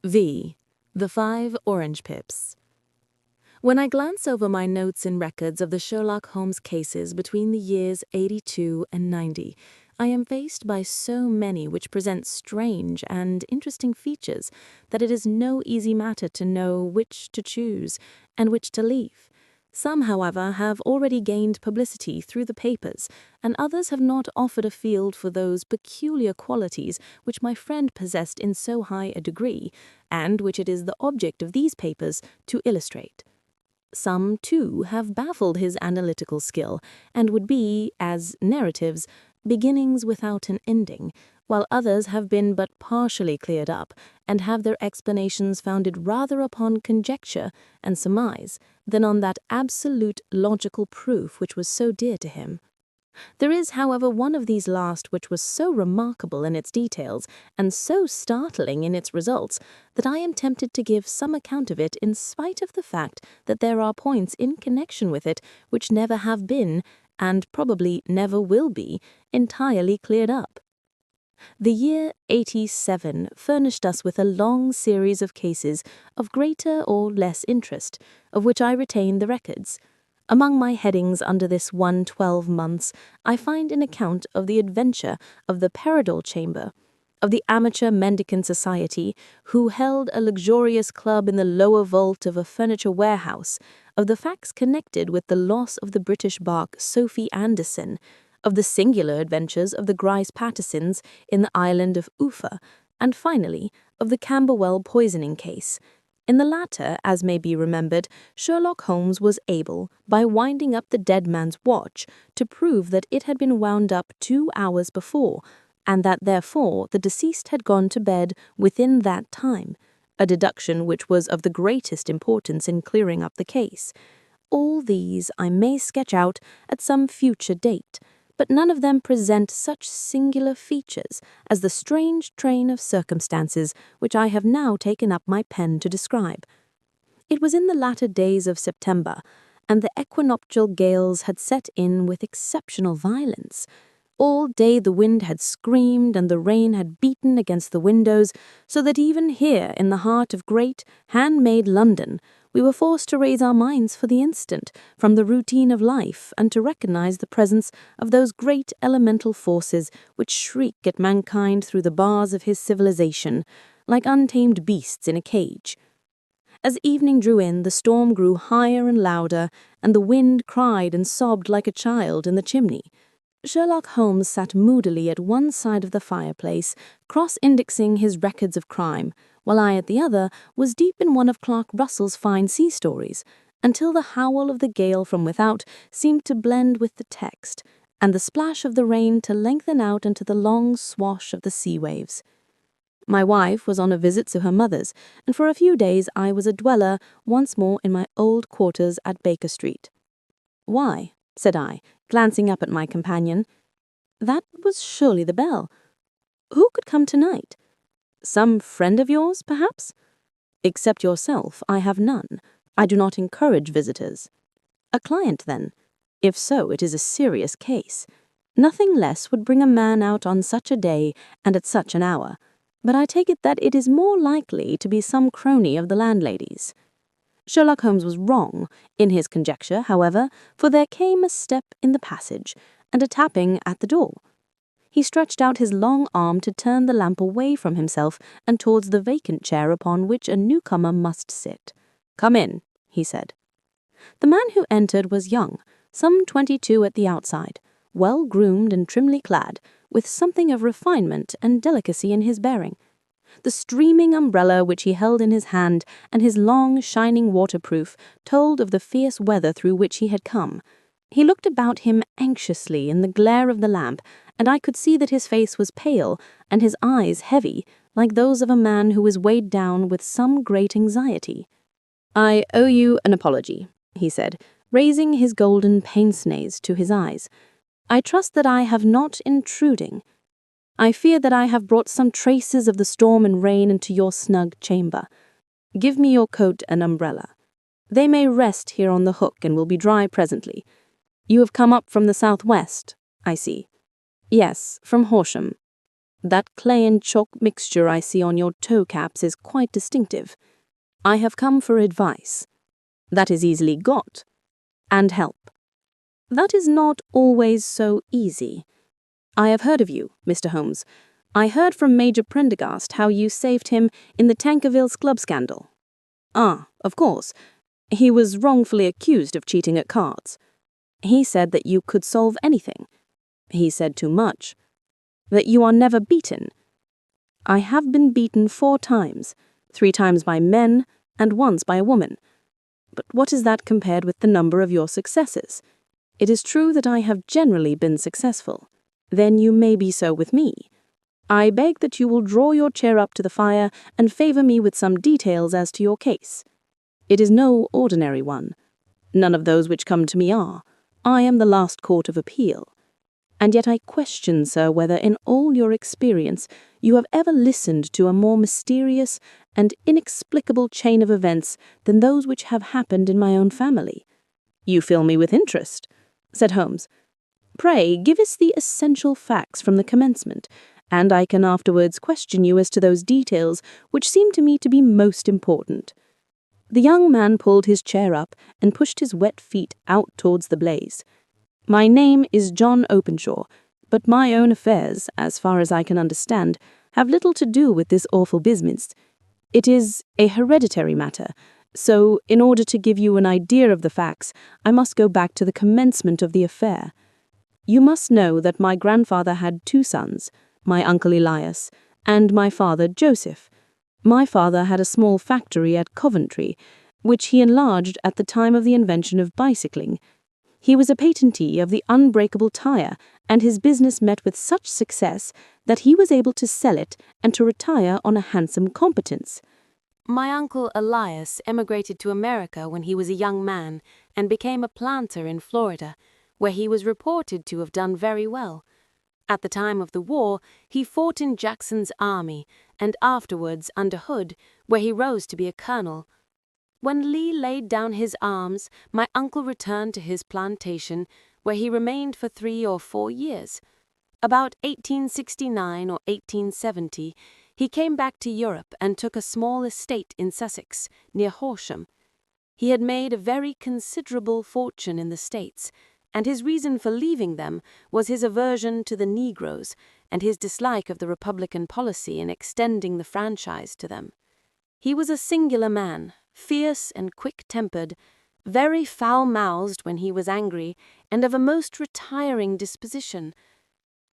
V. The 5 Orange Pips. When I glance over my notes and records of the Sherlock Holmes cases between the years 82 and 90, I am faced by so many which present strange and interesting features that it is no easy matter to know which to choose and which to leave. Some, however, have already gained publicity through the papers, and others have not offered a field for those peculiar qualities which my friend possessed in so high a degree, and which it is the object of these papers to illustrate. Some, too, have baffled his analytical skill, and would be, as narratives, beginnings without an ending, while others have been but partially cleared up, and have their explanations founded rather upon conjecture and surmise than on that absolute logical proof which was so dear to him. There is, however, one of these last which was so remarkable in its details and so startling in its results that I am tempted to give some account of it in spite of the fact that there are points in connection with it which never have been, and probably never will be, entirely cleared up. The year 87 furnished us with a long series of cases of greater or less interest, of which I retain the records. Among my headings under this 12 months, I find an account of the adventure of the Peridot Chamber, of the Amateur Mendicant Society, who held a luxurious club in the lower vault of a furniture warehouse, of the facts connected with the loss of the British bark Sophie Anderson, of the singular adventures of the Grice Pattersons in the island of Ufa, and finally, of the Camberwell poisoning case. In the latter, as may be remembered, Sherlock Holmes was able, by winding up the dead man's watch, to prove that it had been wound up 2 hours before, and that therefore the deceased had gone to bed within that time, a deduction which was of the greatest importance in clearing up the case. All these I may sketch out at some future date, but none of them present such singular features as the strange train of circumstances which I have now taken up my pen to describe. It was in the latter days of September, and the equinoctial gales had set in with exceptional violence. All day the wind had screamed and the rain had beaten against the windows, so that even here in the heart of great, handmade London, we were forced to raise our minds for the instant from the routine of life and to recognize the presence of those great elemental forces which shriek at mankind through the bars of his civilization, like untamed beasts in a cage. As evening drew in, the storm grew higher and louder, and the wind cried and sobbed like a child in the chimney. Sherlock Holmes sat moodily at one side of the fireplace, cross-indexing his records of crime, while I at the other was deep in one of Clark Russell's fine sea stories, until the howl of the gale from without seemed to blend with the text, and the splash of the rain to lengthen out into the long swash of the sea waves. My wife was on a visit to her mother's, and for a few days I was a dweller once more in my old quarters at Baker Street. "Why?" said I, glancing up at my companion. "That was surely the bell. Who could come tonight? Some friend of yours, perhaps?" "Except yourself, I have none. I do not encourage visitors." "A client, then? If so, it is a serious case. Nothing less would bring a man out on such a day and at such an hour, but I take it that it is more likely to be some crony of the landlady's." Sherlock Holmes was wrong in his conjecture, however, for there came a step in the passage and a tapping at the door. He stretched out his long arm to turn the lamp away from himself and towards the vacant chair upon which a newcomer must sit. "Come in," he said. The man who entered was young, some 22 at the outside, well-groomed and trimly clad, with something of refinement and delicacy in his bearing. The streaming umbrella which he held in his hand and his long, shining waterproof told of the fierce weather through which he had come. He looked about him anxiously in the glare of the lamp, and I could see that his face was pale and his eyes heavy, like those of a man who is weighed down with some great anxiety. "I owe you an apology," he said, raising his golden pince-nez to his eyes. "I trust that I have not intruding. I fear that I have brought some traces of the storm and rain into your snug chamber. Give me your coat and umbrella. They may rest here on the hook and will be dry presently. You have come up from the southwest, I see." "Yes, from Horsham." That clay and chalk mixture I see on your toe caps is quite distinctive. I have come for advice. That is easily got. And help. That is not always so easy. I have heard of you, Mr. Holmes. I heard from Major Prendergast how you saved him in the Tankerville's club scandal. Ah, of course. He was wrongfully accused of cheating at cards. He said that you could solve anything. He said too much. That you are never beaten. I have been beaten 4 times, 3 times by men and once by a woman. But what is that compared with the number of your successes? It is true that I have generally been successful. Then you may be so with me. I beg that you will draw your chair up to the fire and favor me with some details as to your case. It is no ordinary one. None of those which come to me are. I am the last court of appeal. And yet I question, sir, whether in all your experience you have ever listened to a more mysterious and inexplicable chain of events than those which have happened in my own family. You fill me with interest, said Holmes. Pray, give us the essential facts from the commencement, and I can afterwards question you as to those details which seem to me to be most important. The young man pulled his chair up and pushed his wet feet out towards the blaze. My name is John Openshaw, but my own affairs, as far as I can understand, have little to do with this awful business. It is a hereditary matter, so in order to give you an idea of the facts, I must go back to the commencement of the affair. You must know that my grandfather had 2 sons, my uncle Elias, and my father Joseph. My father had a small factory at Coventry, which he enlarged at the time of the invention of bicycling. He was a patentee of the unbreakable tire, and his business met with such success that he was able to sell it and to retire on a handsome competence. My uncle Elias emigrated to America when he was a young man and became a planter in Florida, where he was reported to have done very well. At the time of the war, he fought in Jackson's army and afterwards under Hood, where he rose to be a colonel. When Lee laid down his arms, my uncle returned to his plantation, where he remained for 3 or 4 years. About 1869 or 1870, he came back to Europe and took a small estate in Sussex, near Horsham. He had made a very considerable fortune in the States, and his reason for leaving them was his aversion to the Negroes and his dislike of the Republican policy in extending the franchise to them. He was a singular man, fierce and quick-tempered, very foul-mouthed when he was angry, and of a most retiring disposition.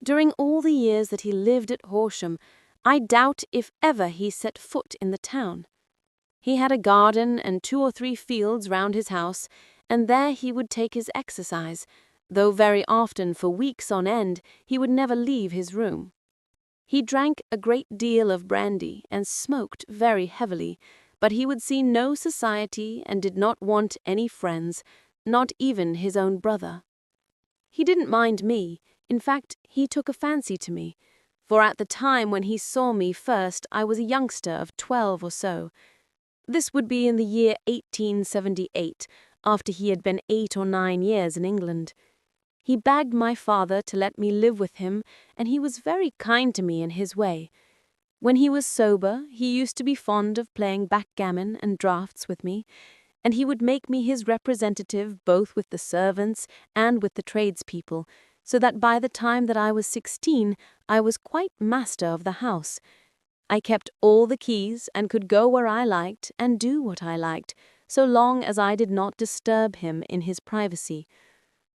During all the years that he lived at Horsham, I doubt if ever he set foot in the town. He had a garden and 2 or 3 fields round his house, and there he would take his exercise, though very often for weeks on end he would never leave his room. He drank a great deal of brandy and smoked very heavily, but he would see no society and did not want any friends, not even his own brother. He didn't mind me. In fact, he took a fancy to me, for at the time when he saw me first I was a youngster of 12 or so. This would be in the year 1878, after he had been 8 or 9 years in England. He begged my father to let me live with him, and he was very kind to me in his way. When he was sober, he used to be fond of playing backgammon and draughts with me, and he would make me his representative both with the servants and with the tradespeople, so that by the time that I was 16, I was quite master of the house. I kept all the keys and could go where I liked and do what I liked, so long as I did not disturb him in his privacy.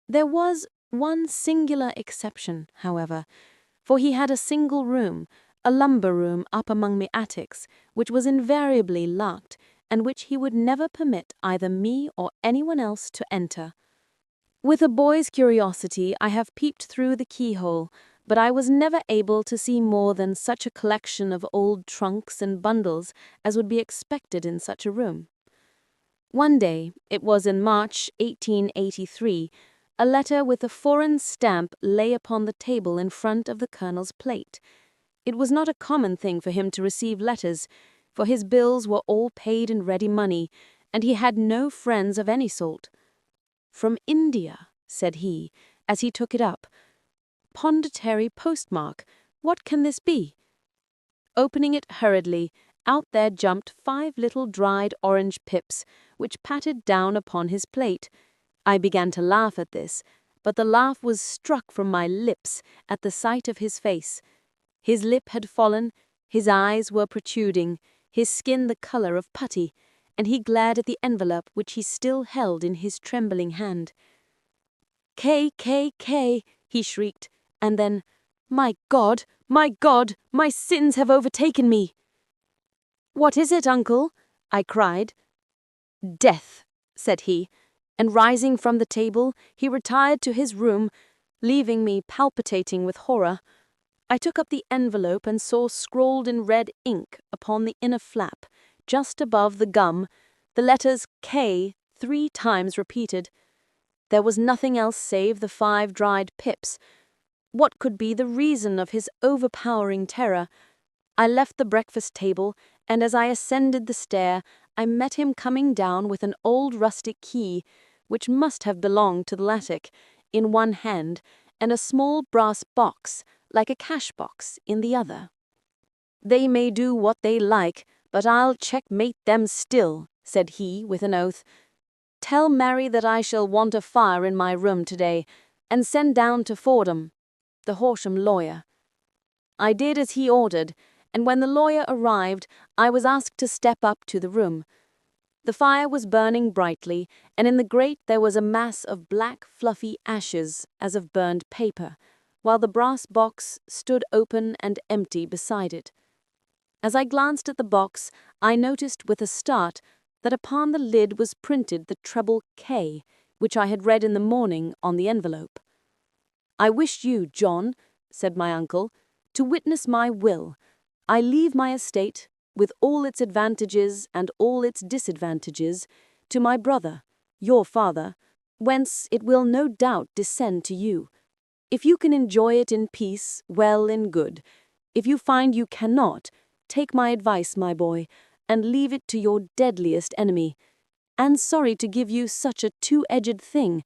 There was one singular exception, however, for he had a single room, a lumber room up among the attics, which was invariably locked, and which he would never permit either me or anyone else to enter. With a boy's curiosity, I have peeped through the keyhole, but I was never able to see more than such a collection of old trunks and bundles as would be expected in such a room. One day, it was in March 1883, a letter with a foreign stamp lay upon the table in front of the colonel's plate. It was not a common thing for him to receive letters, for his bills were all paid in ready money, and he had no friends of any sort. "From India," said he, as he took it up. "Pondicherry postmark, What can this be? Opening it hurriedly, out there jumped 5 little dried orange pips, which patted down upon his plate. I began to laugh at this, but the laugh was struck from my lips at the sight of his face. His lip had fallen, his eyes were protruding, his skin the color of putty, and he glared at the envelope which he still held in his trembling hand. "K, K, K," he shrieked, and then, my God, my sins have overtaken me." "What is it, uncle?" I cried. "Death," said he, and rising from the table, he retired to his room, leaving me palpitating with horror. I took up the envelope and saw scrawled in red ink upon the inner flap, just above the gum, the letters K 3 times repeated. There was nothing else save the 5 dried pips. What could be the reason of his overpowering terror? I left the breakfast table, and as I ascended the stair, I met him coming down with an old rustic key, which must have belonged to the attic, in one hand, and a small brass box, like a cash-box, in the other. "They may do what they like, but I'll checkmate them still," said he, with an oath. "Tell Mary that I shall want a fire in my room today, and send down to Fordham, the Horsham lawyer." I did as he ordered, and when the lawyer arrived, I was asked to step up to the room. The fire was burning brightly, and in the grate there was a mass of black, fluffy ashes, as of burned paper, while the brass box stood open and empty beside it. As I glanced at the box, I noticed with a start that upon the lid was printed the treble K, which I had read in the morning on the envelope. "I wish you, John," said my uncle, "to witness my will. I leave my estate, with all its advantages and all its disadvantages, to my brother, your father, whence it will no doubt descend to you. If you can enjoy it in peace, well and good. If you find you cannot, take my advice, my boy, and leave it to your deadliest enemy. And sorry to give you such a two-edged thing,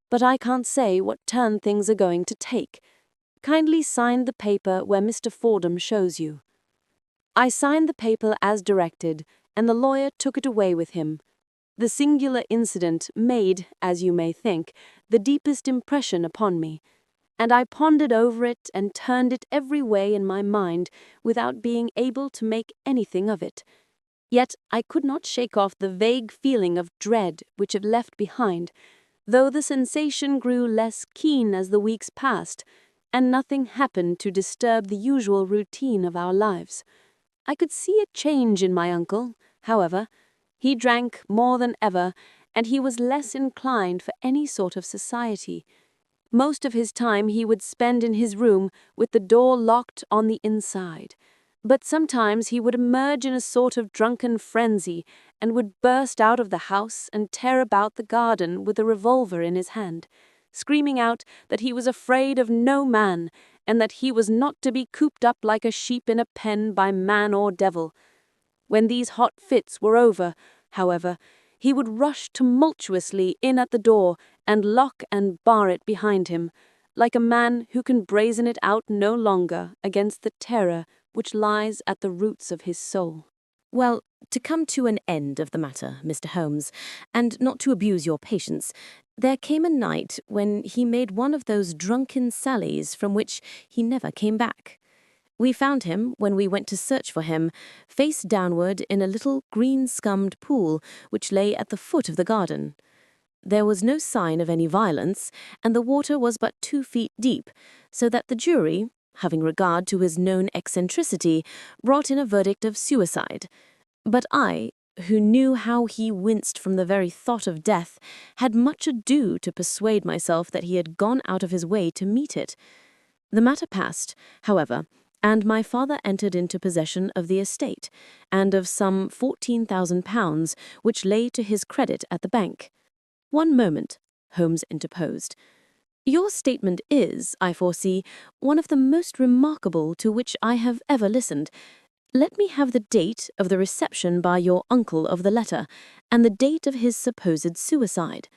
but I can't say what turn things are going to take. Kindly sign the paper where Mr. Fordham shows you." I signed the paper as directed, and the lawyer took it away with him. The singular incident made, as you may think, the deepest impression upon me, and I pondered over it and turned it every way in my mind without being able to make anything of it. Yet I could not shake off the vague feeling of dread which it left behind, though the sensation grew less keen as the weeks passed, and nothing happened to disturb the usual routine of our lives. I could see a change in my uncle, however. He drank more than ever, and he was less inclined for any sort of society. Most of his time he would spend in his room with the door locked on the inside. But sometimes he would emerge in a sort of drunken frenzy and would burst out of the house and tear about the garden with a revolver in his hand, screaming out that he was afraid of no man, and that he was not to be cooped up like a sheep in a pen by man or devil. When these hot fits were over, however, he would rush tumultuously in at the door and lock and bar it behind him, like a man who can brazen it out no longer against the terror which lies at the roots of his soul. Well, to come to an end of the matter, Mr. Holmes, and not to abuse your patience, there came a night when he made one of those drunken sallies from which he never came back. We found him, when we went to search for him, face downward in a little green-scummed pool which lay at the foot of the garden. There was no sign of any violence, and the water was but 2 feet deep, so that the jury, having regard to his known eccentricity, brought in a verdict of suicide. But I, who knew how he winced from the very thought of death, had much ado to persuade myself that he had gone out of his way to meet it. The matter passed, however, and my father entered into possession of the estate, and of some £14,000 which lay to his credit at the bank. "One moment," Holmes interposed. "Your statement is, I foresee, one of the most remarkable to which I have ever listened. Let me have the date of the reception by your uncle of the letter, and the date of his supposed suicide."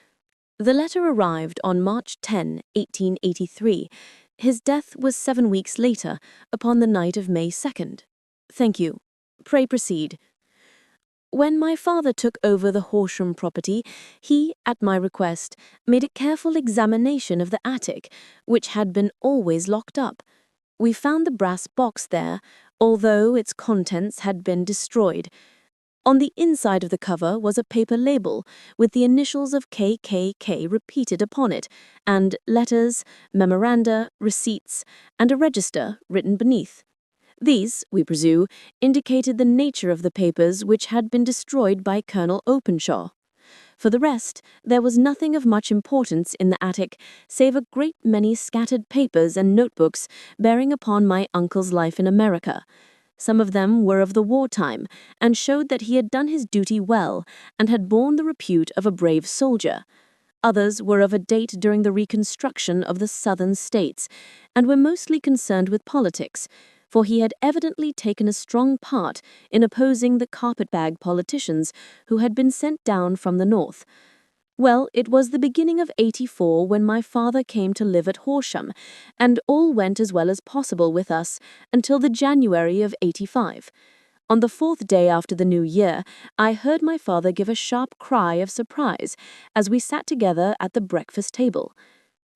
"The letter arrived on March 10, 1883, His death was 7 weeks later, upon the night of May 2nd. Thank you. Pray proceed. When my father took over the Horsham property, he, at my request, made a careful examination of the attic, which had been always locked up. We found the brass box there, although its contents had been destroyed. On the inside of the cover was a paper label with the initials of KKK repeated upon it, and letters, memoranda, receipts, and a register written beneath. These, we presume, indicated the nature of the papers which had been destroyed by Colonel Openshaw. For the rest, there was nothing of much importance in the attic, save a great many scattered papers and notebooks bearing upon my uncle's life in America. Some of them were of the wartime, and showed that he had done his duty well, and had borne the repute of a brave soldier. Others were of a date during the reconstruction of the southern states, and were mostly concerned with politics, for he had evidently taken a strong part in opposing the carpetbag politicians who had been sent down from the north. Well, it was the beginning of '84 when my father came to live at Horsham, and all went as well as possible with us until the January of '85. On the 4th day after the New Year, I heard my father give a sharp cry of surprise as we sat together at the breakfast table.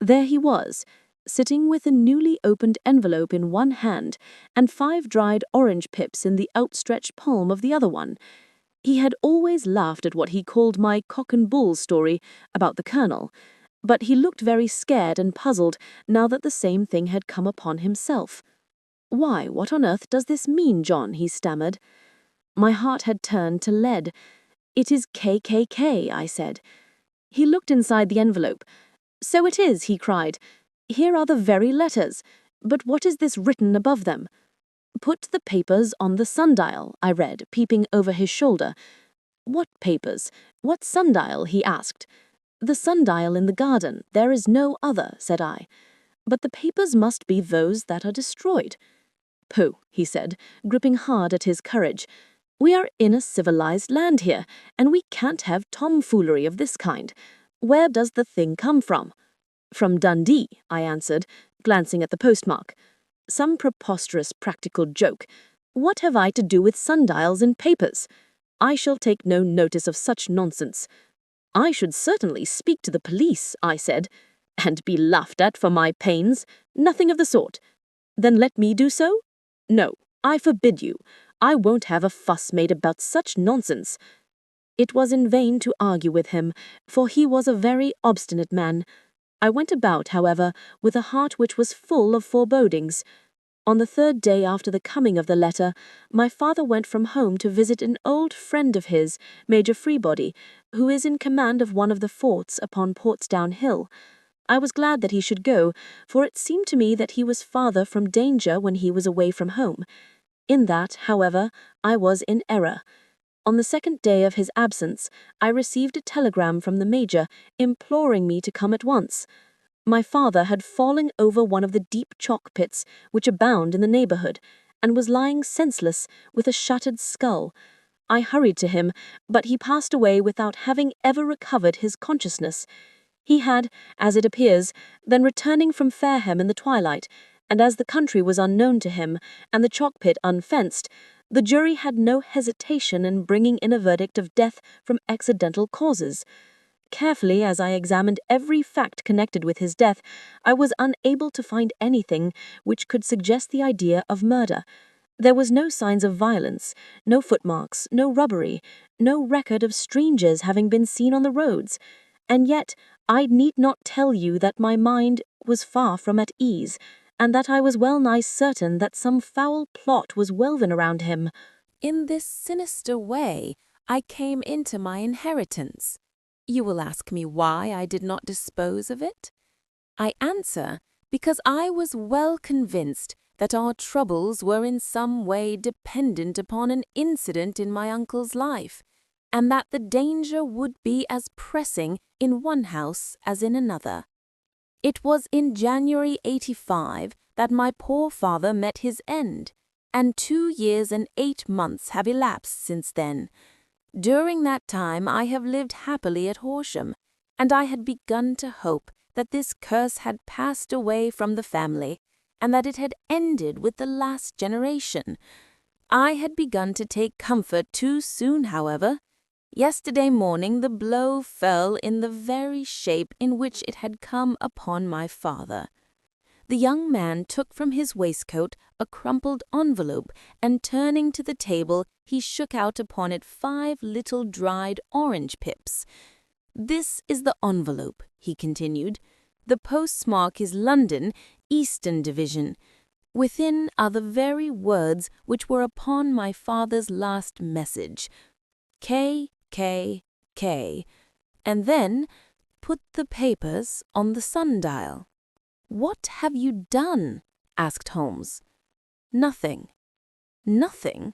There he was, sitting with a newly opened envelope in one hand and 5 dried orange pips in the outstretched palm of the other one. He had always laughed at what he called my cock and bull story about the colonel, but he looked very scared and puzzled now that the same thing had come upon himself. "Why, what on earth does this mean, John?" he stammered. My heart had turned to lead. "It is KKK," I said. He looked inside the envelope. "So it is," he cried. "Here are the very letters. But what is this written above them?" "Put the papers on the sundial," I read, peeping over his shoulder. "What papers? What sundial?" he asked. "The sundial in the garden. There is no other," said I. "But the papers must be those that are destroyed." "Pooh," he said, gripping hard at his courage. "We are in a civilized land here, and we can't have tomfoolery of this kind. Where does the thing come from?" "From Dundee," I answered, glancing at the postmark. "Some preposterous practical joke. What have I to do with sundials and papers? I shall take no notice of such nonsense." "I should certainly speak to the police," I said. "And be laughed at for my pains? Nothing of the sort." "Then let me do so?" "No, I forbid you. I won't have a fuss made about such nonsense." It was in vain to argue with him, for he was a very obstinate man. I went about, however, with a heart which was full of forebodings. On the 3rd day after the coming of the letter, my father went from home to visit an old friend of his, Major Freebody, who is in command of one of the forts upon Portsdown Hill. I was glad that he should go, for it seemed to me that he was farther from danger when he was away from home. In that, however, I was in error. On the 2nd day of his absence, I received a telegram from the Major imploring me to come at once. My father had fallen over one of the deep chalk pits which abound in the neighborhood, and was lying senseless with a shattered skull. I hurried to him, but he passed away without having ever recovered his consciousness. He had, as it appears, then returning from Fareham in the twilight, and as the country was unknown to him, and the chalk pit unfenced, the jury had no hesitation in bringing in a verdict of death from accidental causes. Carefully as I examined every fact connected with his death, I was unable to find anything which could suggest the idea of murder. There was no signs of violence, no footmarks, no robbery, no record of strangers having been seen on the roads. And yet I need not tell you that my mind was far from at ease, and that I was well nigh certain that some foul plot was woven around him. In this sinister way, I came into my inheritance. You will ask me why I did not dispose of it? I answer, because I was well convinced that our troubles were in some way dependent upon an incident in my uncle's life, and that the danger would be as pressing in one house as in another. It was in January '85 that my poor father met his end, and 2 years and 8 months have elapsed since then. During that time I have lived happily at Horsham, and I had begun to hope that this curse had passed away from the family, and that it had ended with the last generation. I had begun to take comfort too soon, however. Yesterday morning the blow fell in the very shape in which it had come upon my father. The young man took from his waistcoat a crumpled envelope, and turning to the table, he shook out upon it 5 little dried orange pips. "This is the envelope," he continued. "The postmark is London, Eastern Division. Within are the very words which were upon my father's last message. K, K, K. And then put the papers on the sundial." "What have you done?" asked Holmes. "Nothing." "Nothing?"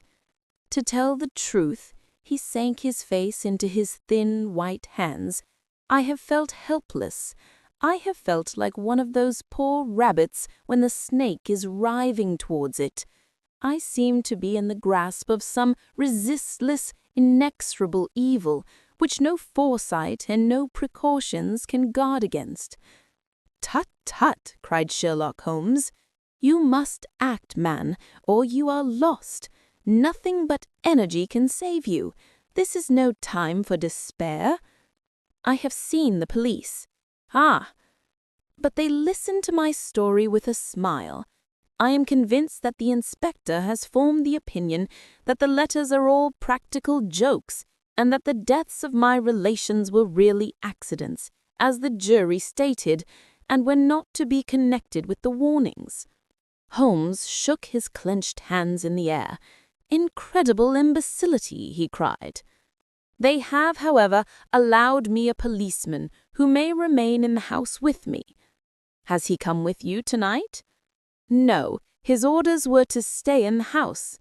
To tell the truth, he sank his face into his thin white hands. "I have felt helpless. I have felt like one of those poor rabbits when the snake is writhing towards it. I seem to be in the grasp of some resistless, inexorable evil, which no foresight and no precautions can guard against." "Tut, tut!" cried Sherlock Holmes. "You must act, man, or you are lost. Nothing but energy can save you. This is no time for despair." "I have seen the police." "Ah! But they listened to my story with a smile. I am convinced that the inspector has formed the opinion that the letters are all practical jokes, and that the deaths of my relations were really accidents, as the jury stated, and were not to be connected with the warnings." Holmes shook his clenched hands in the air. "Incredible imbecility," he cried. "They have, however, allowed me a policeman who may remain in the house with me." "Has he come with you tonight?" "No, his orders were to stay in the house."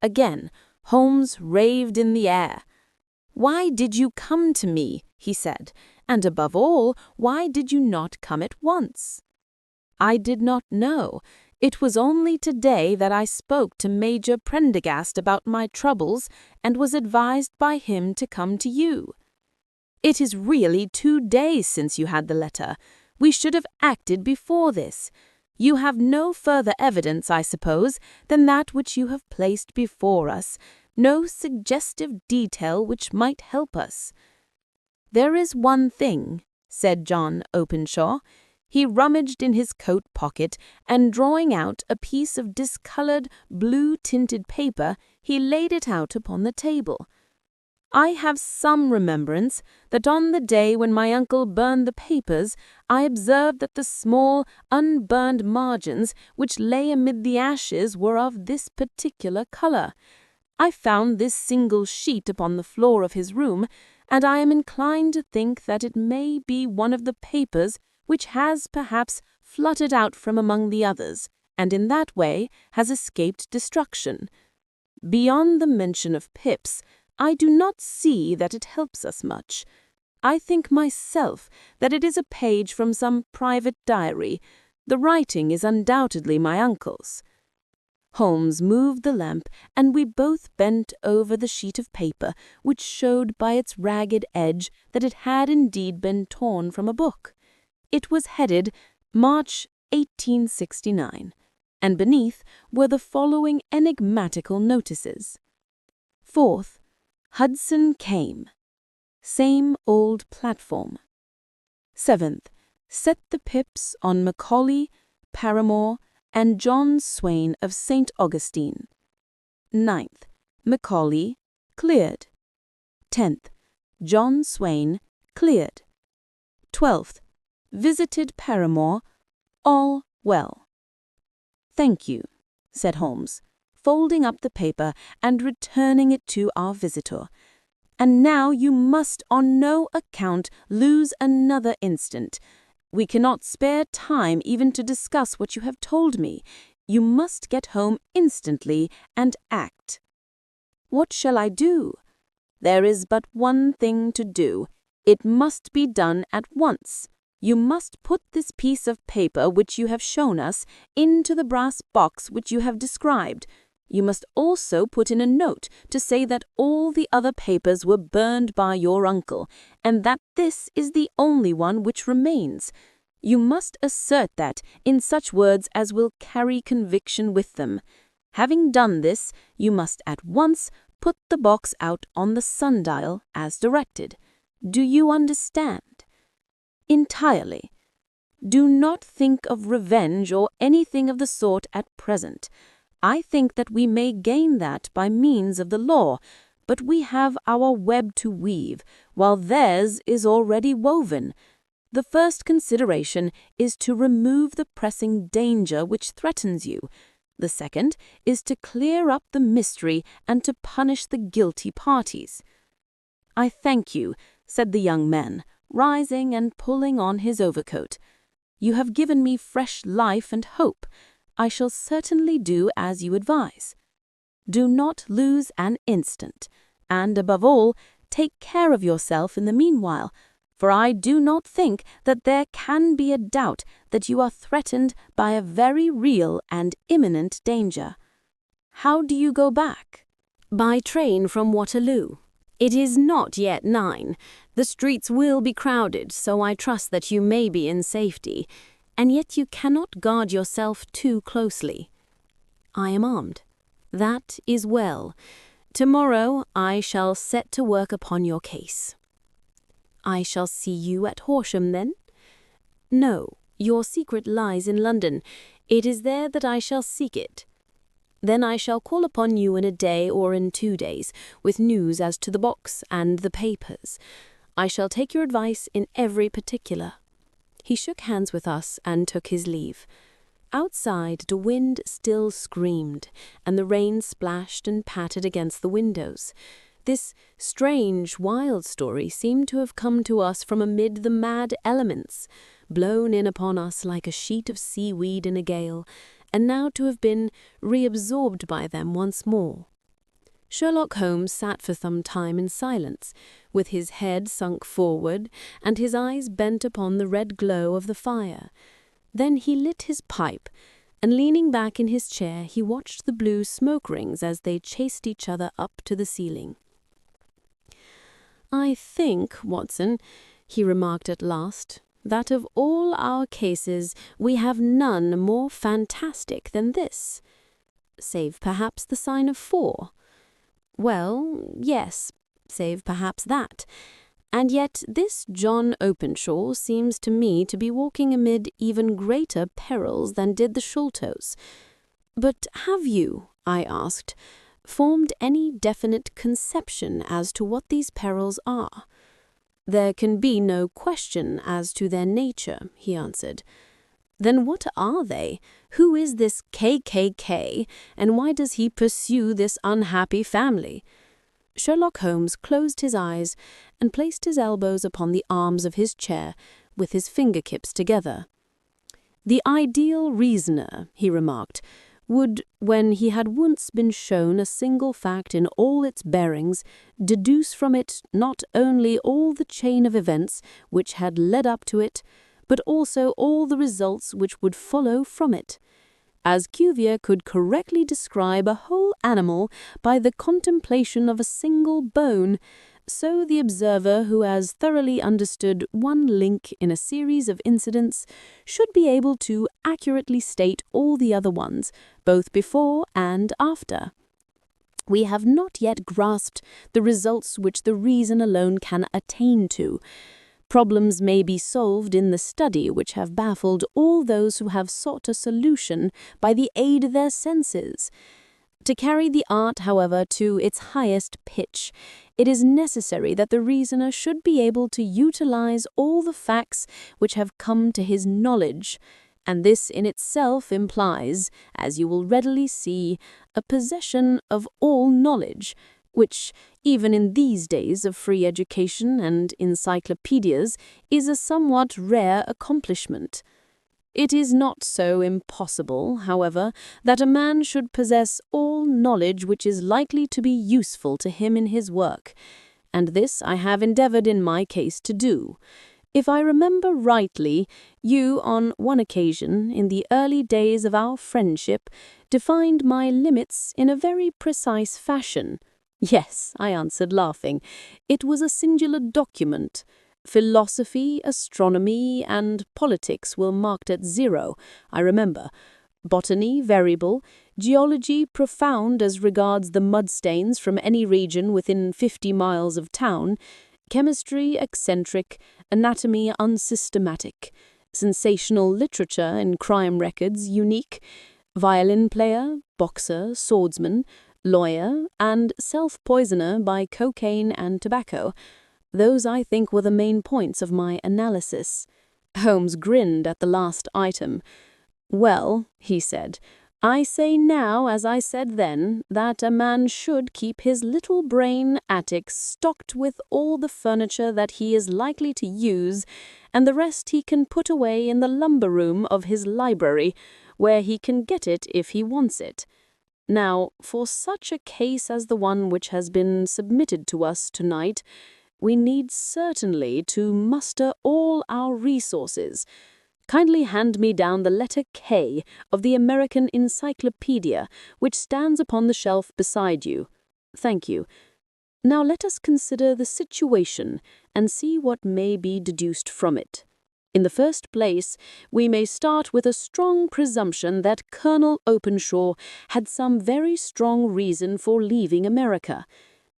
Again, Holmes raved in the air. "Why did you come to me?" he said. "And above all, why did you not come at once?" "I did not know. It was only today that I spoke to Major Prendergast about my troubles, and was advised by him to come to you." "It is really 2 days since you had the letter. We should have acted before this. You have no further evidence, I suppose, than that which you have placed before us, no suggestive detail which might help us." "There is one thing," said John Openshaw. He rummaged in his coat pocket, and drawing out a piece of discolored, blue-tinted paper, he laid it out upon the table. "I have some remembrance that on the day when my uncle burned the papers, I observed that the small, unburned margins which lay amid the ashes were of this particular color. I found this single sheet upon the floor of his room, and I am inclined to think that it may be one of the papers which has perhaps fluttered out from among the others, and in that way has escaped destruction. Beyond the mention of pips, I do not see that it helps us much. I think myself that it is a page from some private diary. The writing is undoubtedly my uncle's." Holmes moved the lamp, and we both bent over the sheet of paper, which showed by its ragged edge that it had indeed been torn from a book. It was headed March 1869, and beneath were the following enigmatical notices. 4th, Hudson came. Same old platform. 7th, set the pips on Macaulay, Paramore, and John Swain of St. Augustine. 9th, Macaulay, cleared. 10th, John Swain, cleared. 12th, visited Paramore, all well. "Thank you," said Holmes, folding up the paper and returning it to our visitor. "And now you must on no account lose another instant. We cannot spare time even to discuss what you have told me. You must get home instantly and act." "What shall I do?" "There is but one thing to do. It must be done at once. You must put this piece of paper which you have shown us into the brass box which you have described. You must also put in a note to say that all the other papers were burned by your uncle, and that this is the only one which remains. You must assert that in such words as will carry conviction with them. Having done this, you must at once put the box out on the sundial as directed. Do you understand? Entirely. Do not think of revenge or anything of the sort at present. I think that we may gain that by means of the law, but we have our web to weave, while theirs is already woven. The first consideration is to remove the pressing danger which threatens you. The second is to clear up the mystery and to punish the guilty parties. I thank you, said the young man, rising and pulling on his overcoat. You have given me fresh life and hope. I shall certainly do as you advise. Do not lose an instant, and above all, take care of yourself in the meanwhile, for I do not think that there can be a doubt that you are threatened by a very real and imminent danger. How do you go back? By train from Waterloo. It is not yet 9. The streets will be crowded, so I trust that you may be in safety, and yet you cannot guard yourself too closely. I am armed. That is well. Tomorrow I shall set to work upon your case. I shall see you at Horsham, then? No, your secret lies in London. It is there that I shall seek it. Then I shall call upon you in a day or in 2 days, with news as to the box and the papers. I shall take your advice in every particular. He shook hands with us and took his leave. Outside, the wind still screamed, and the rain splashed and pattered against the windows. This strange, wild story seemed to have come to us from amid the mad elements, blown in upon us like a sheet of seaweed in a gale, and now to have been reabsorbed by them once more. Sherlock Holmes sat for some time in silence, with his head sunk forward and his eyes bent upon the red glow of the fire. Then he lit his pipe, and leaning back in his chair he watched the blue smoke rings as they chased each other up to the ceiling. I think, Watson, he remarked at last, that of all our cases we have none more fantastic than this. Save perhaps the sign of 4. Well, yes, save perhaps that. And yet this John Openshaw seems to me to be walking amid even greater perils than did the Sholtos. But have you, I asked, formed any definite conception as to what these perils are? There can be no question as to their nature, he answered. Then what are they? Who is this KKK, and why does he pursue this unhappy family? Sherlock Holmes closed his eyes and placed his elbows upon the arms of his chair, with his fingertips together. The ideal reasoner, he remarked, would, when he had once been shown a single fact in all its bearings, deduce from it not only all the chain of events which had led up to it, but also all the results which would follow from it. As Cuvier could correctly describe a whole animal by the contemplation of a single bone, so the observer who has thoroughly understood one link in a series of incidents should be able to accurately state all the other ones, both before and after. We have not yet grasped the results which the reason alone can attain to. Problems may be solved in the study which have baffled all those who have sought a solution by the aid of their senses. To carry the art, however, to its highest pitch, it is necessary that the reasoner should be able to utilize all the facts which have come to his knowledge, and this in itself implies, as you will readily see, a possession of all knowledge, which, even in these days of free education and encyclopedias, is a somewhat rare accomplishment. It is not so impossible, however, that a man should possess all knowledge which is likely to be useful to him in his work, and this I have endeavored in my case to do. If I remember rightly, you, on one occasion, in the early days of our friendship, defined my limits in a very precise fashion. Yes, I answered, laughing. It was a singular document. Philosophy, astronomy, and politics were marked at 0, I remember. Botany, variable. Geology, profound as regards the mudstains from any region within 50 miles of town. Chemistry, eccentric. Anatomy, unsystematic. Sensational literature and crime records, unique. Violin player, boxer, swordsman, lawyer, and self-poisoner by cocaine and tobacco. Those, I think, were the main points of my analysis. Holmes grinned at the last item. "Well," he said, "I say now, as I said then, that a man should keep his little brain attic stocked with all the furniture that he is likely to use, and the rest he can put away in the lumber room of his library, where he can get it if he wants it. Now, for such a case as the one which has been submitted to us tonight, we need certainly to muster all our resources. Kindly hand me down the letter K of the American Encyclopedia, which stands upon the shelf beside you. Thank you. Now let us consider the situation and see what may be deduced from it. In the first place, we may start with a strong presumption that Colonel Openshaw had some very strong reason for leaving America.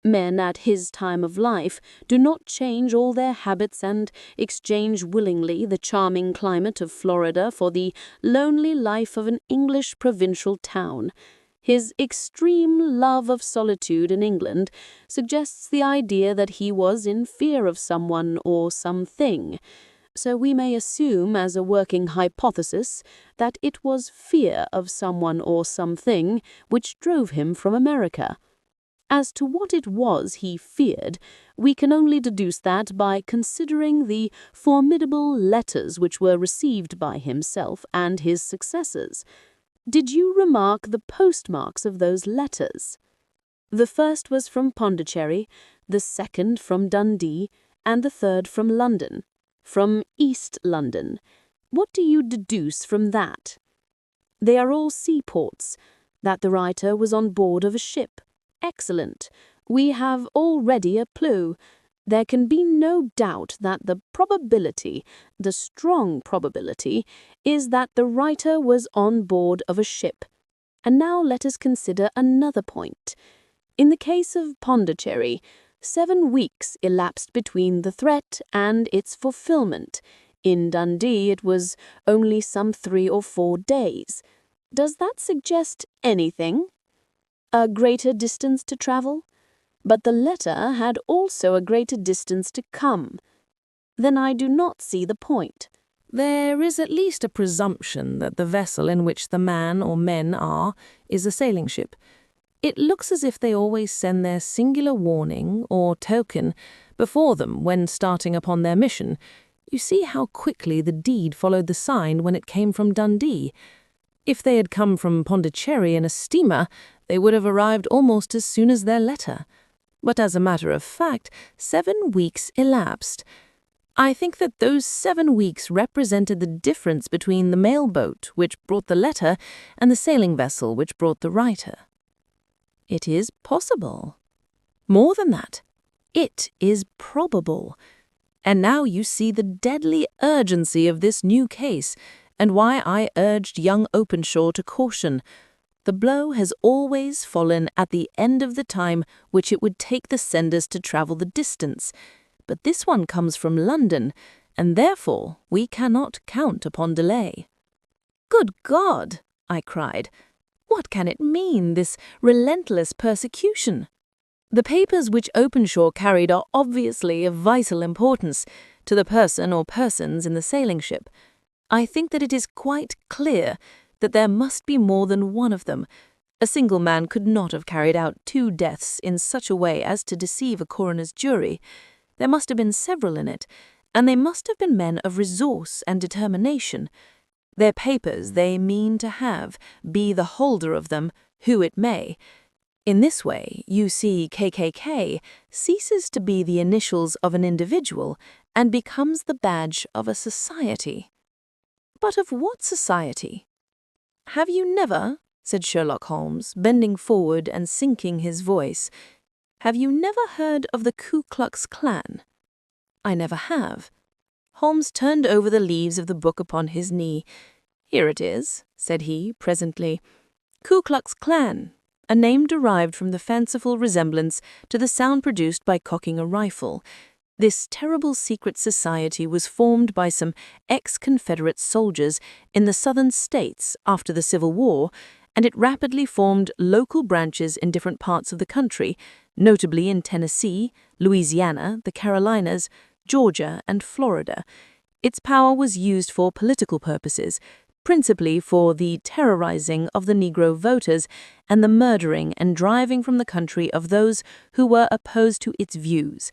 Men at his time of life do not change all their habits and exchange willingly the charming climate of Florida for the lonely life of an English provincial town. His extreme love of solitude in England suggests the idea that he was in fear of someone or something. So we may assume as a working hypothesis that it was fear of someone or something which drove him from America. As to what it was he feared, we can only deduce that by considering the formidable letters which were received by himself and his successors. Did you remark the postmarks of those letters? The first was from Pondicherry, the second from Dundee, and the third from London. From East London. What do you deduce from that? They are all seaports. That the writer was on board of a ship. Excellent. We have already a clue. There can be no doubt that the probability, the strong probability, is that the writer was on board of a ship. And now let us consider another point. In the case of Pondicherry, 7 weeks elapsed between the threat and its fulfillment. In Dundee it was only some 3 or 4 days. Does that suggest anything? A greater distance to travel? But the letter had also a greater distance to come. Then I do not see the point. There is at least a presumption that the vessel in which the man or men are is a sailing ship. It looks as if they always send their singular warning or token before them when starting upon their mission. You see how quickly the deed followed the sign when it came from Dundee. If they had come from Pondicherry in a steamer, they would have arrived almost as soon as their letter. But as a matter of fact, 7 weeks elapsed. I think that those 7 weeks represented the difference between the mail boat which brought the letter and the sailing vessel which brought the writer. It is possible. More than that, it is probable. And now you see the deadly urgency of this new case, and why I urged young Openshaw to caution. The blow has always fallen at the end of the time which it would take the senders to travel the distance. But this one comes from London, and therefore we cannot count upon delay. Good God! I cried. What can it mean, this relentless persecution? The papers which Openshaw carried are obviously of vital importance to the person or persons in the sailing ship. I think that it is quite clear that there must be more than one of them. A single man could not have carried out 2 deaths in such a way as to deceive a coroner's jury. There must have been several in it, and they must have been men of resource and determination. Their papers they mean to have, be the holder of them who it may. In this way, you see, KKK ceases to be the initials of an individual and becomes the badge of a society. But of what society? Have you never, said Sherlock Holmes, bending forward and sinking his voice, have you never heard of the Ku Klux Klan? I never have. Holmes turned over the leaves of the book upon his knee. Here it is, said he, presently. Ku Klux Klan, a name derived from the fanciful resemblance to the sound produced by cocking a rifle. This terrible secret society was formed by some ex-Confederate soldiers in the southern states after the Civil War, and it rapidly formed local branches in different parts of the country, notably in Tennessee, Louisiana, the Carolinas, Georgia, and Florida. Its power was used for political purposes, principally for the terrorizing of the Negro voters and the murdering and driving from the country of those who were opposed to its views.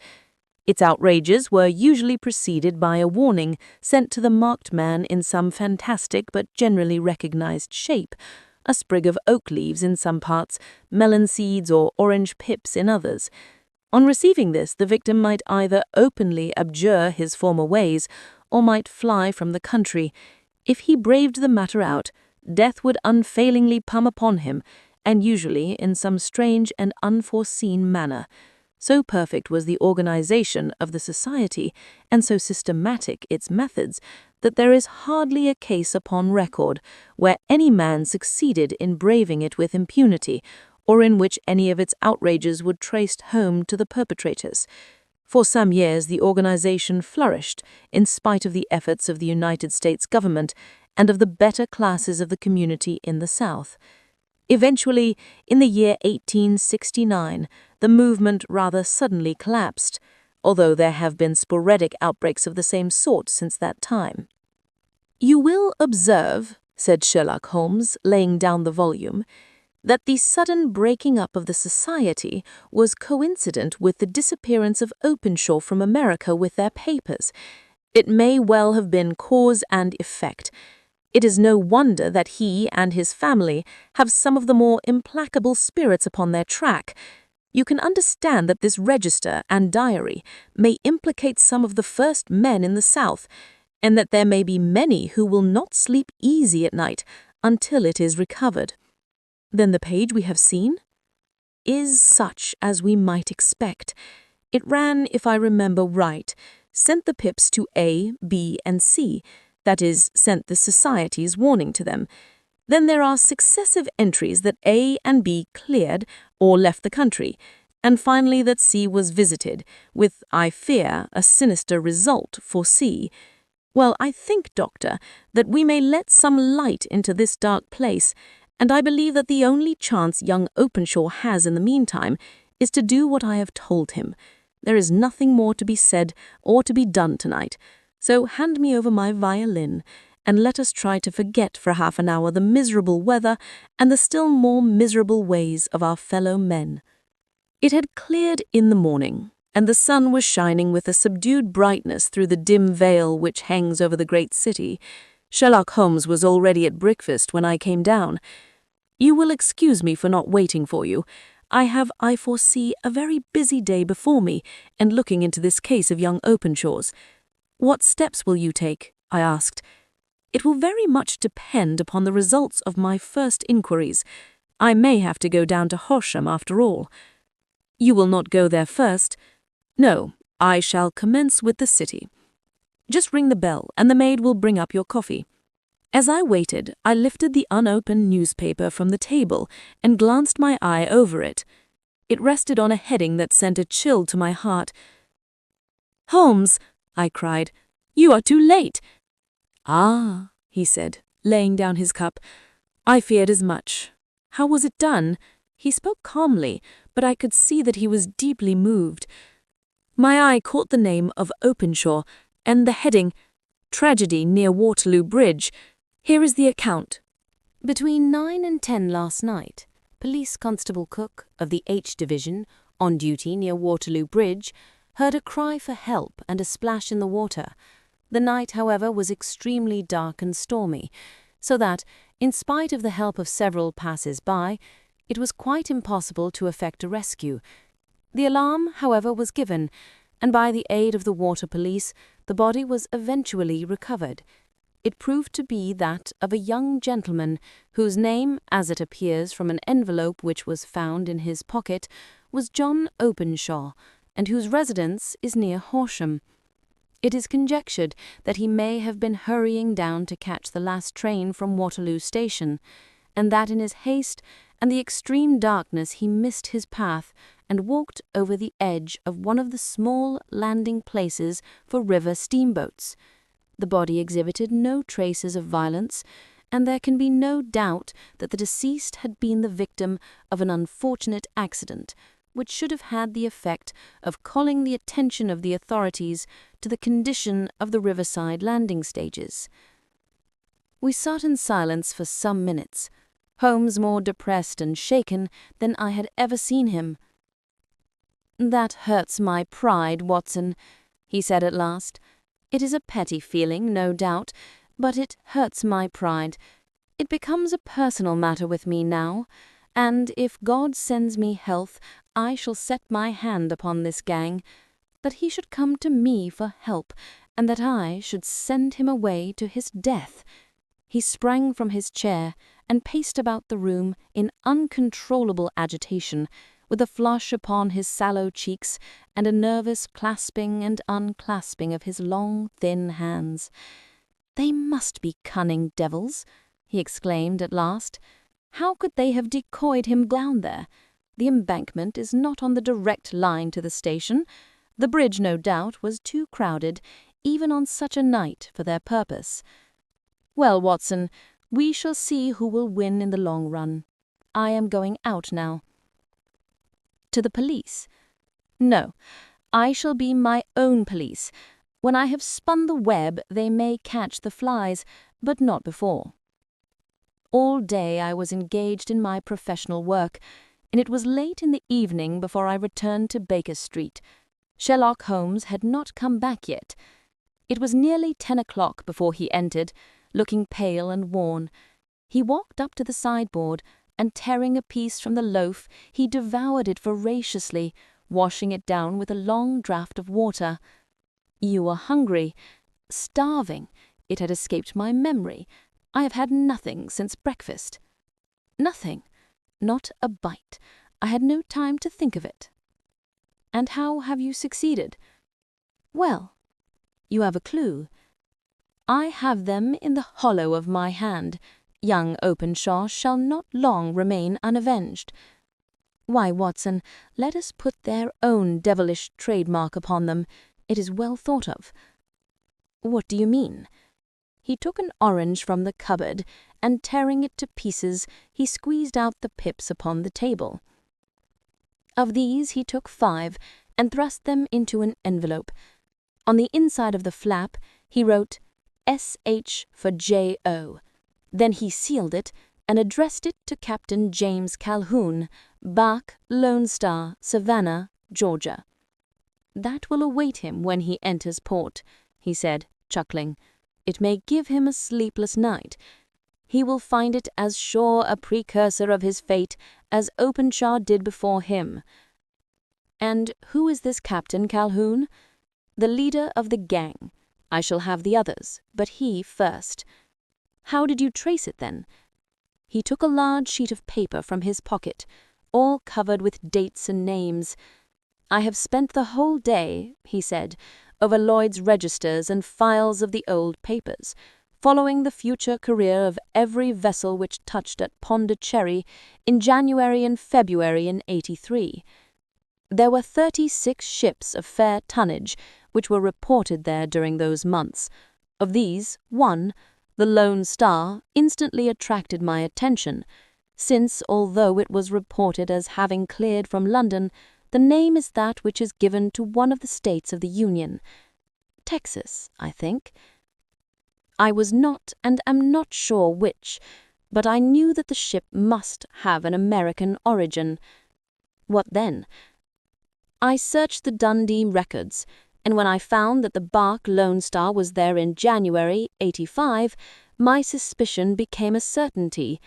Its outrages were usually preceded by a warning sent to the marked man in some fantastic but generally recognized shape, a sprig of oak leaves in some parts, melon seeds or orange pips in others. On receiving this, the victim might either openly abjure his former ways or might fly from the country. If he braved the matter out, death would unfailingly come upon him, and usually in some strange and unforeseen manner. So perfect was the organization of the society, and so systematic its methods, that there is hardly a case upon record where any man succeeded in braving it with impunity, or in which any of its outrages would traced home to the perpetrators. For some years the organization flourished, in spite of the efforts of the United States government and of the better classes of the community in the South. Eventually, in the year 1869, the movement rather suddenly collapsed, although there have been sporadic outbreaks of the same sort since that time. You will observe, said Sherlock Holmes, laying down the volume, that the sudden breaking up of the society was coincident with the disappearance of Openshaw from America with their papers. It may well have been cause and effect. It is no wonder that he and his family have some of the more implacable spirits upon their track. You can understand that this register and diary may implicate some of the first men in the South, and that there may be many who will not sleep easy at night until it is recovered. Then the page we have seen is such as we might expect. It ran, if I remember right, sent the pips to A, B, and C, that is, sent the society's warning to them. Then there are successive entries that A and B cleared or left the country, and finally that C was visited, with, I fear, a sinister result for C. Well, I think, Doctor, that we may let some light into this dark place, and I believe that the only chance young Openshaw has in the meantime is to do what I have told him. There is nothing more to be said or to be done tonight, so hand me over my violin, and let us try to forget for half an hour the miserable weather and the still more miserable ways of our fellow men. It had cleared in the morning, and the sun was shining with a subdued brightness through the dim veil which hangs over the great city. Sherlock Holmes was already at breakfast when I came down. You will excuse me for not waiting for you. I foresee, a very busy day before me, and looking into this case of young Openshaw's. What steps will you take? I asked. It will very much depend upon the results of my first inquiries. I may have to go down to Horsham after all. You will not go there first? No, I shall commence with the city. Just ring the bell, and the maid will bring up your coffee. As I waited, I lifted the unopened newspaper from the table and glanced my eye over it. It rested on a heading that sent a chill to my heart. "Holmes," I cried, "you are too late." "Ah," he said, laying down his cup. "I feared as much. How was it done?" He spoke calmly, but I could see that he was deeply moved. My eye caught the name of Openshaw, and the heading, "Tragedy near Waterloo Bridge." Here is the account. Between 9 and 10 last night, Police Constable Cook of the H Division, on duty near Waterloo Bridge, heard a cry for help and a splash in the water. The night, however, was extremely dark and stormy, so that, in spite of the help of several passers-by, it was quite impossible to effect a rescue. The alarm, however, was given, and by the aid of the water police, the body was eventually recovered. It proved to be that of a young gentleman whose name, as it appears from an envelope which was found in his pocket, was John Openshaw, and whose residence is near Horsham. It is conjectured that he may have been hurrying down to catch the last train from Waterloo Station, and that in his haste and the extreme darkness he missed his path and walked over the edge of one of the small landing places for river steamboats. The body exhibited no traces of violence, and there can be no doubt that the deceased had been the victim of an unfortunate accident, which should have had the effect of calling the attention of the authorities to the condition of the riverside landing stages. We sat in silence for some minutes, Holmes more depressed and shaken than I had ever seen him. "That hurts my pride, Watson," he said at last. "It is a petty feeling, no doubt, but it hurts my pride. It becomes a personal matter with me now, and if God sends me health, I shall set my hand upon this gang. That he should come to me for help, and that I should send him away to his death." He sprang from his chair and paced about the room in uncontrollable agitation, with a flush upon his sallow cheeks and a nervous clasping and unclasping of his long, thin hands. "They must be cunning devils," he exclaimed at last. "How could they have decoyed him down there? The embankment is not on the direct line to the station. The bridge, no doubt, was too crowded, even on such a night, for their purpose. Well, Watson, we shall see who will win in the long run. I am going out now." "To the police?" "No, I shall be my own police. When I have spun the web, they may catch the flies, but not before." All day I was engaged in my professional work, and it was late in the evening before I returned to Baker Street. Sherlock Holmes had not come back yet. It was nearly 10 o'clock before he entered, looking pale and worn. He walked up to the sideboard, and tearing a piece from the loaf, he devoured it voraciously, washing it down with a long draught of water. "You are hungry." "Starving. It had escaped my memory. I have had nothing since breakfast." "Nothing?" "Not a bite. I had no time to think of it." "And how have you succeeded?" "Well." "You have a clue?" "I have them in the hollow of my hand. Young Openshaw shall not long remain unavenged." "Why, Watson, let us put their own devilish trademark upon them. It is well thought of." "What do you mean?" He took an orange from the cupboard, and tearing it to pieces, he squeezed out the pips upon the table. Of these he took 5, and thrust them into an envelope. On the inside of the flap he wrote S.H. for J.O. Then he sealed it, and addressed it to Captain James Calhoun, Bark, Lone Star, Savannah, Georgia. "That will await him when he enters port," he said, chuckling. "It may give him a sleepless night. He will find it as sure a precursor of his fate as Openshaw did before him." "And who is this Captain Calhoun?" "The leader of the gang. I shall have the others, but he first." "How did you trace it, then?" He took a large sheet of paper from his pocket, all covered with dates and names. "I have spent the whole day," he said, "over Lloyd's registers and files of the old papers, following the future career of every vessel which touched at Pondicherry in January and February in '83. There were 36 ships of fair tonnage which were reported there during those months. Of these, one, the Lone Star, instantly attracted my attention, since, although it was reported as having cleared from London, the name is that which is given to one of the states of the Union. Texas, I think. I was not and am not sure which, but I knew that the ship must have an American origin. What then? I searched the Dundee records, and when I found that the bark Lone Star was there in January, '85, my suspicion became a certainty.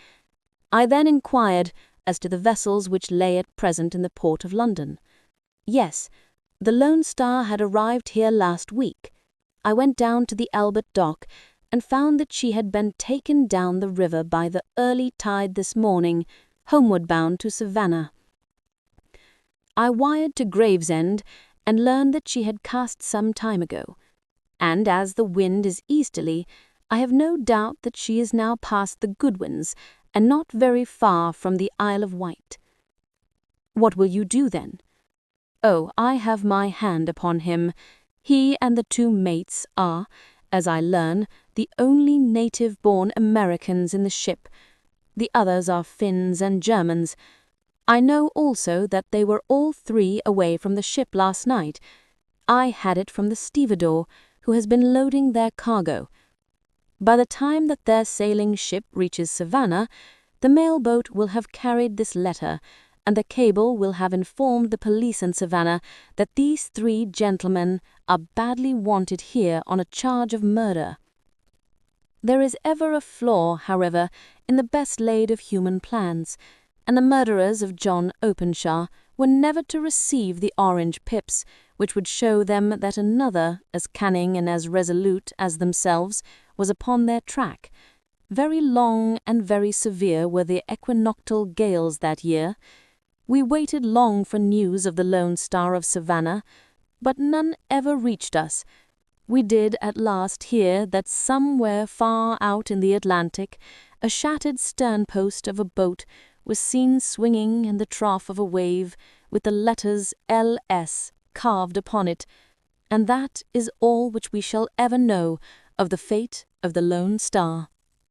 I then inquired as to the vessels which lay at present in the port of London. Yes, the Lone Star had arrived here last week. I went down to the Albert Dock, and found that she had been taken down the river by the early tide this morning, homeward bound to Savannah. I wired to Gravesend, and learned that she had cast some time ago. and as the wind is easterly, I have no doubt that she is now past the Goodwins, and not very far from the Isle of Wight. What will you do then? Oh, I have my hand upon him. He and the 2 mates are, as I learn, the only native-born Americans in the ship. The others are Finns and Germans. I know also that they were all 3 away from the ship last night. I had it from the stevedore, who has been loading their cargo. By the time that their sailing ship reaches Savannah, the mail-boat will have carried this letter, and the cable will have informed the police in Savannah that these 3 gentlemen are badly wanted here on a charge of murder. There is ever a flaw, however, in the best laid of human plans, and the murderers of John Openshaw were never to receive the orange pips, which would show them that another, as cunning and as resolute as themselves, was upon their track. Very long and very severe were the equinoctial gales that year. We waited long for news of the Lone Star of Savannah, but none ever reached us. We did at last hear that somewhere far out in the Atlantic, a shattered sternpost of a boat was seen swinging in the trough of a wave, with the letters L.S. carved upon it, and that is all which we shall ever know of the fate of the Lone Star.